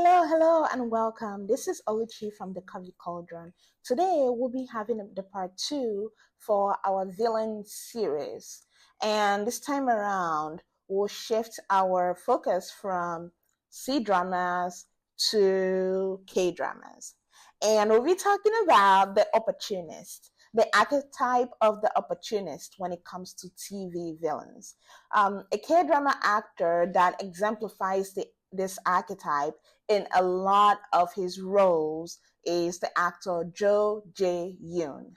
Hello, and welcome. This is Oluchi from the Curvy Cauldron. Today, we'll be having the part 2 for our villain series. And this time around, we'll shift our focus from C-dramas to K-dramas. And we'll be talking about the opportunist, the archetype of the opportunist when it comes to TV villains. A K-drama actor that exemplifies this archetype in a lot of his roles is the actor Jo Jae-yoon.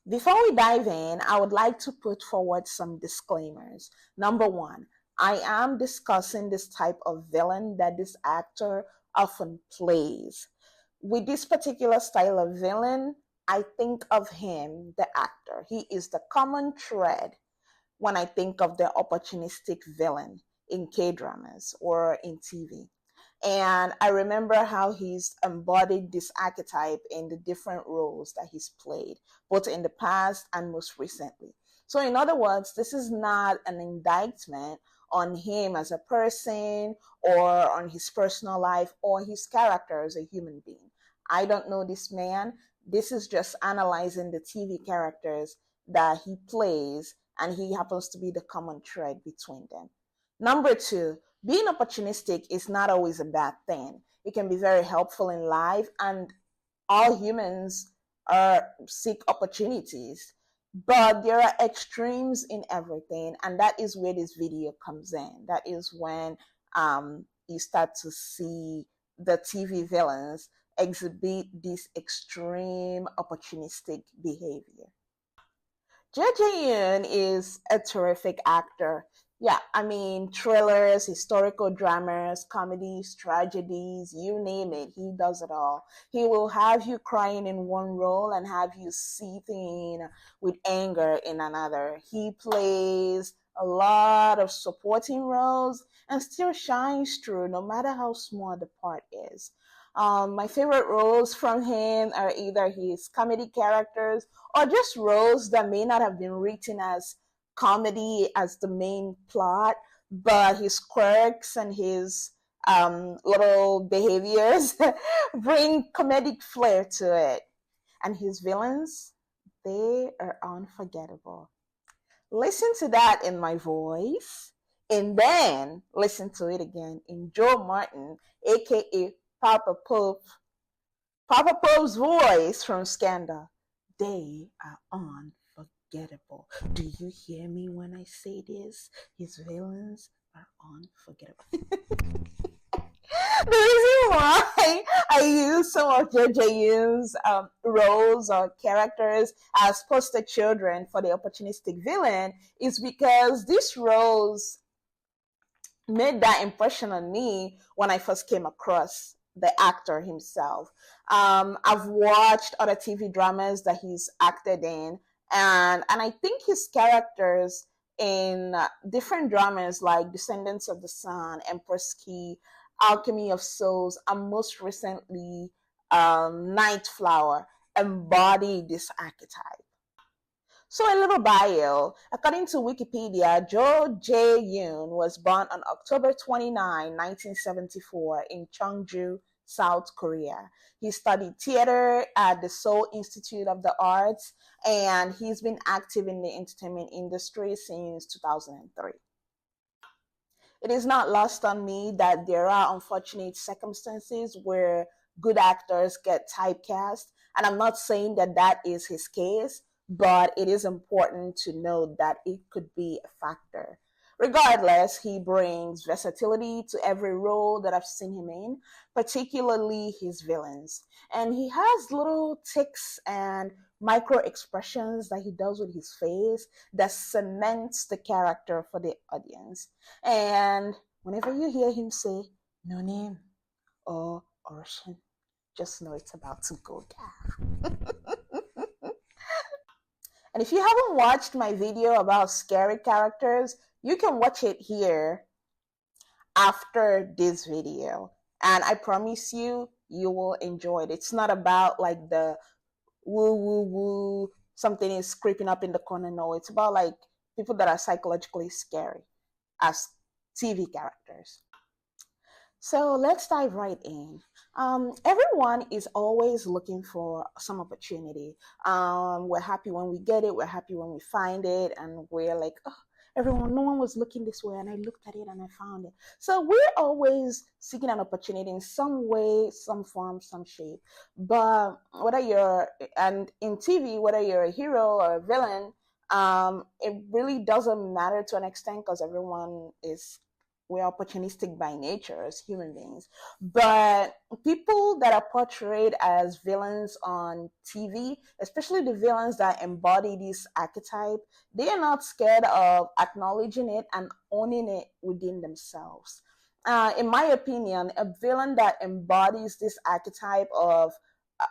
Before we dive in, I would like to put forward some disclaimers. Number one, I am discussing this type of villain that this actor often plays. With this particular style of villain, I think of him, the actor. He is the common thread when I think of the opportunistic villain in K-dramas or in TV. And I remember how he's embodied this archetype in the different roles that he's played, both in the past and most recently. So in other words, this is not an indictment on him as a person or on his personal life or his character as a human being. I don't know this man. This is just analyzing the TV characters that he plays, and he happens to be the common thread between them. Number two, being opportunistic is not always a bad thing. It can be very helpful in life, and all humans seek opportunities. But there are extremes in everything, and that is where this video comes in. That is when you start to see the TV villains exhibit this extreme opportunistic behavior. Jo Jae-yoon is a terrific actor. Yeah, I mean, thrillers, historical dramas, comedies, tragedies, you name it, he does it all. He will have you crying in one role and have you seething with anger in another. He plays a lot of supporting roles and still shines through no matter how small the part is. My favorite roles from him are either his comedy characters or just roles that may not have been written as comedy as the main plot, but his quirks and his little behaviors bring comedic flair to it. And his villains, they are unforgettable. Listen to that in my voice, and then listen to it again in Joe Martin, aka Papa Pope's voice from Scandal. They are unforgettable. Do you hear me when I say this? His villains are unforgettable. The reason why I use some of Jo Jae-yoon's roles or characters as poster children for the opportunistic villain is because these roles made that impression on me when I first came across the actor himself. I've watched other TV dramas that he's acted in, and I think his characters in different dramas like Descendants of the Sun, Empress Ki, Alchemy of Souls, and most recently Night Flower embody this archetype. So a little bio. According to Wikipedia, Jo Jae-yoon was born on October 29, 1974 in Cheongju, South Korea. He studied theater at the Seoul Institute of the Arts, and he's been active in the entertainment industry since 2003. It is not lost on me that there are unfortunate circumstances where good actors get typecast, and I'm not saying that that is his case, but it is important to note that it could be a factor. Regardless, he brings versatility to every role that I've seen him in, particularly his villains. And he has little tics and micro expressions that he does with his face that cements the character for the audience. And whenever you hear him say, "No name" or "Ocean," just know it's about to go down. And if you haven't watched my video about scary characters, you can watch it here after this video. And I promise you, you will enjoy it. It's not about like the woo, woo, woo, something is creeping up in the corner. No, it's about like people that are psychologically scary as TV characters. So let's dive right in. Everyone is always looking for some opportunity. We're happy when we get it, we're happy when we find it, and we're like, oh, everyone, no one was looking this way, and I looked at it and I found it. So we're always seeking an opportunity in some way, some form, some shape. But whether you're, and in TV, whether you're a hero or a villain, it really doesn't matter to an extent because everyone is we're opportunistic by nature as human beings. But people that are portrayed as villains on TV, especially the villains that embody this archetype, they are not scared of acknowledging it and owning it within themselves. In my opinion, a villain that embodies this archetype of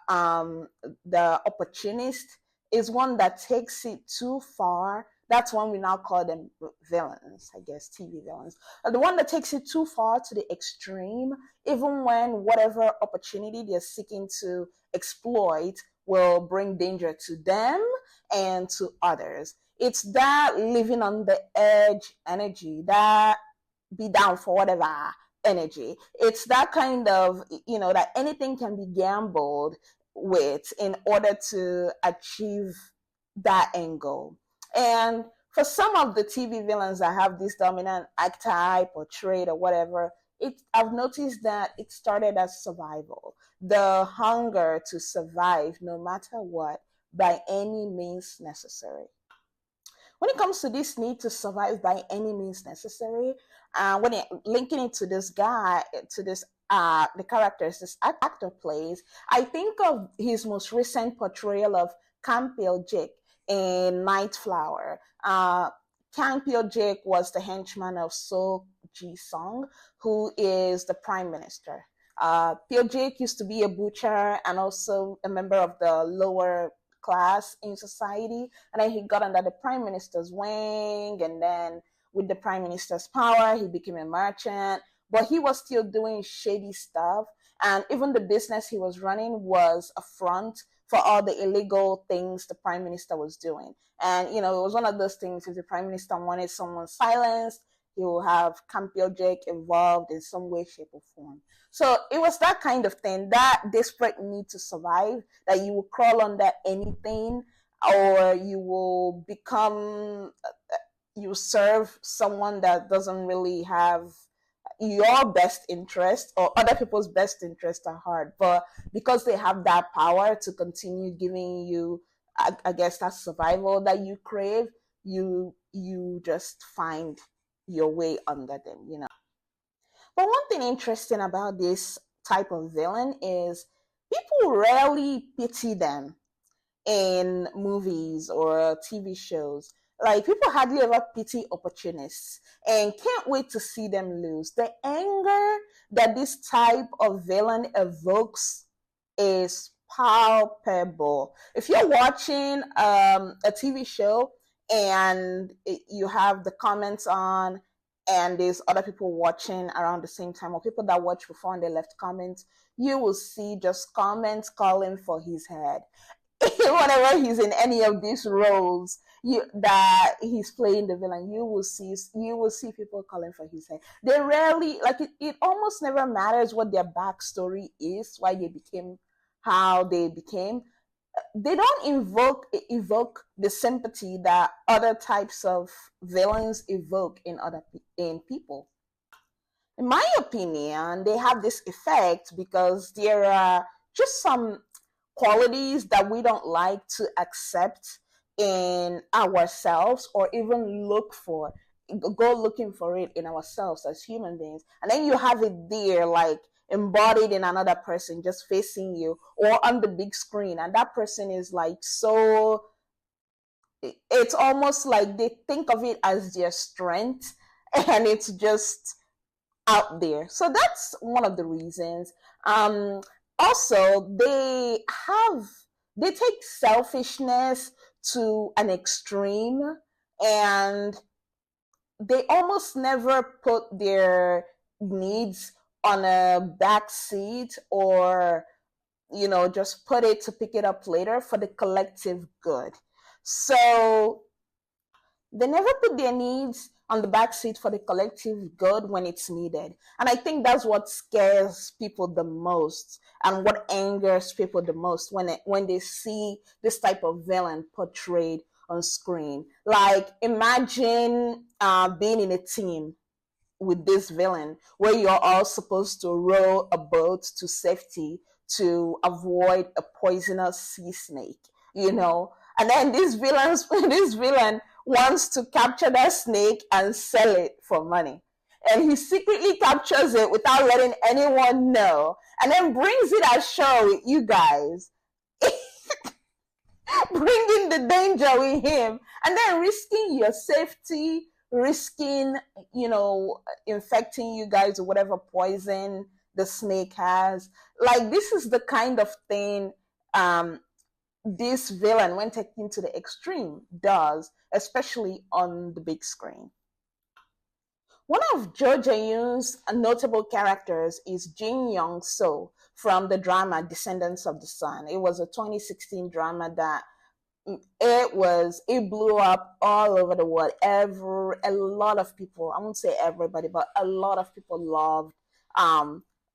the opportunist is one that takes it too far. That's when we now call them villains, I guess, TV villains. The one that takes it too far to the extreme, even when whatever opportunity they're seeking to exploit will bring danger to them and to others. It's that living on the edge energy, that be down for whatever energy. It's that kind of, that anything can be gambled with in order to achieve that end goal. And for some of the TV villains that have this dominant archetype or trait or whatever, I've noticed that it started as survival. The hunger to survive no matter what, by any means necessary. When it comes to this need to survive by any means necessary, when linking it to this guy, to this the characters this actor plays, I think of his most recent portrayal of Kang Pil-jik in Night Flower. Kang Pil-jik was the henchman of So Ji-sung, who is the prime minister. Pil-jik used to be a butcher and also a member of the lower class in society, and then he got under the prime minister's wing, and then with the prime minister's power he became a merchant, but he was still doing shady stuff, and even the business he was running was a front for all the illegal things the prime minister was doing. And it was one of those things, if the prime minister wanted someone silenced, he will have Kang Pil-jik involved in some way, shape, or form. So it was that kind of thing, that desperate need to survive, that you will crawl under anything, or you will you serve someone that doesn't really have your best interest or other people's best interest at heart, but because they have that power to continue giving you, I guess, that survival that you crave, you just find your way under them. But one thing interesting about this type of villain is people rarely pity them in movies or TV shows. Like, people hardly ever pity opportunists and can't wait to see them lose. The anger that this type of villain evokes is palpable. If you're watching a TV show and you have the comments on, and there's other people watching around the same time, or people that watched before and they left comments, you will see just comments calling for his head. Whenever he's in any of these roles that he's playing the villain, you will see people calling for his head. They rarely, like, it almost never matters what their backstory is, why they became how they became. They don't evoke the sympathy that other types of villains evoke in people. In my opinion, they have this effect because there are just some qualities that we don't like to accept in ourselves, or even go looking for it in ourselves as human beings. And then you have it there, like, embodied in another person just facing you or on the big screen, and that person is like, so it's almost like they think of it as their strength and it's just out there. So that's one of the reasons. Also, they take selfishness to an extreme, and they almost never put their needs on a back seat, or just put it to pick it up later for the collective good. So they never put their needs on the back seat for the collective good when it's needed. And I think that's what scares people the most and what angers people the most when they see this type of villain portrayed on screen. Like, imagine being in a team with this villain where you're all supposed to row a boat to safety to avoid a poisonous sea snake, you know. And then this villain wants to capture that snake and sell it for money. And he secretly captures it without letting anyone know, and then brings it ashore with you guys, bringing the danger with him, and then risking your safety, risking, infecting you guys with whatever poison the snake has. Like, this is the kind of thing this villain, when taken to the extreme, does, especially on the big screen. One of Jo Jae-yoon's notable characters is Jin Young-soo from the drama Descendants of the Sun. It was a 2016 drama that it blew up all over the world. A lot of people, I won't say everybody, but a lot of people loved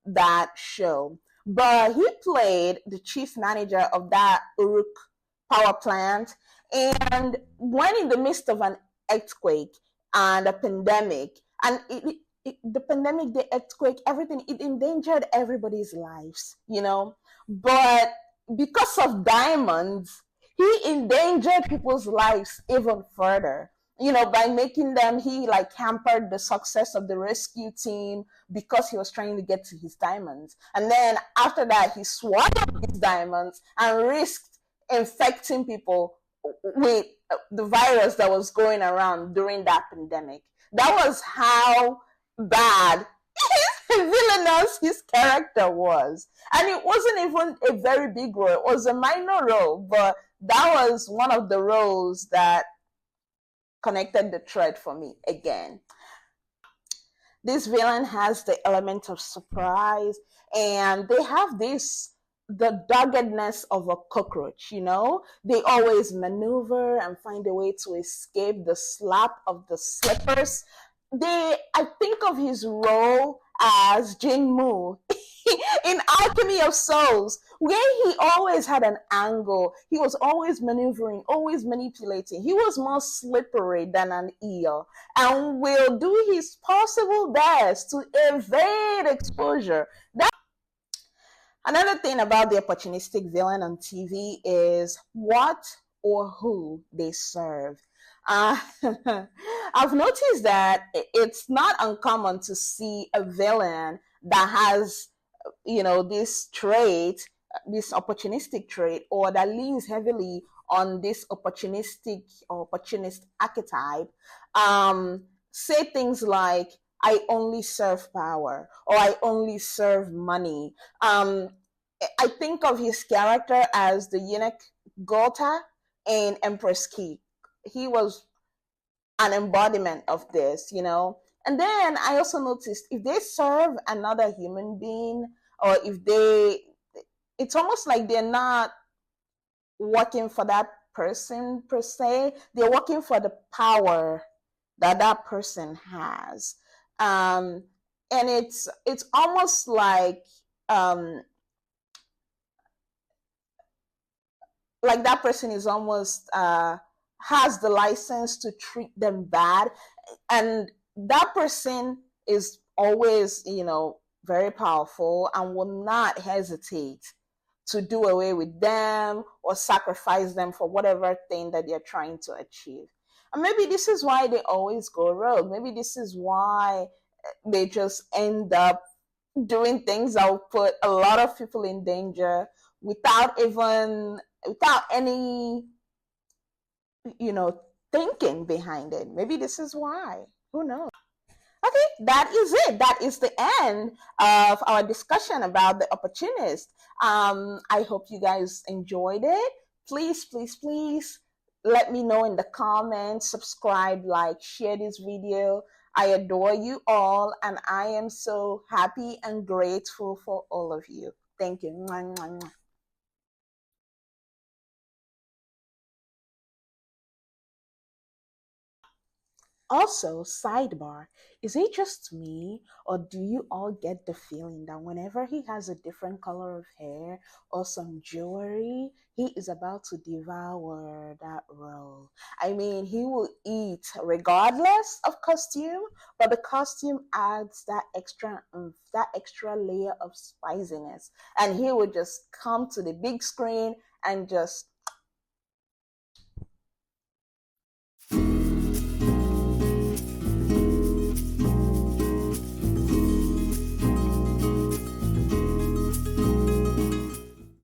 that show. But he played the chief manager of that Eunuch power plant, and when in the midst of an earthquake and a pandemic, and the earthquake, everything, it endangered everybody's lives, But because of diamonds, he endangered people's lives even further, by making them, he hampered the success of the rescue team because he was trying to get to his diamonds. And then after that, he swallowed his diamonds and risked infecting people with the virus that was going around during that pandemic. That was how bad villainous his character was. And it wasn't even a very big role. It was a minor role, but that was one of the roles that connected the thread for me again. This villain has the element of surprise, and they have the doggedness of a cockroach, They always maneuver and find a way to escape the slap of the slippers. I think of his role as Jin Mu in Alchemy of Souls, where he always had an angle. He was always maneuvering, always manipulating. He was more slippery than an eel and will do his possible best to evade exposure. Another thing about the opportunistic villain on TV is what or who they serve. I've noticed that it's not uncommon to see a villain that has, this trait, this opportunistic trait, or that leans heavily on this opportunist archetype, say things like, I only serve power, or I only serve money. I think of his character as the Eunuch Golta in Empress Ki. He was an embodiment of this, And then I also noticed if they serve another human being, or it's almost like they're not working for that person per se. They're working for the power that person has. And it's almost like that person is almost has the license to treat them bad, and that person is always, very powerful and will not hesitate to do away with them or sacrifice them for whatever thing that they're trying to achieve. And maybe this is why they always go rogue. Maybe this is why they just end up doing things that will put a lot of people in danger without any, thinking behind it. Maybe this is why. Who knows? Okay, that is it. That is the end of our discussion about the opportunist. I hope you guys enjoyed it. Please, please, please let me know in the comments, subscribe, like, share this video. I adore you all, and I am so happy and grateful for all of you. Thank you. Mwah, mwah, mwah. Also, sidebar, is it just me, or do you all get the feeling that whenever he has a different color of hair or some jewelry, he is about to devour that role? I mean, he will eat regardless of costume, but the costume adds that extra that extra layer of spiciness, and he would just come to the big screen and just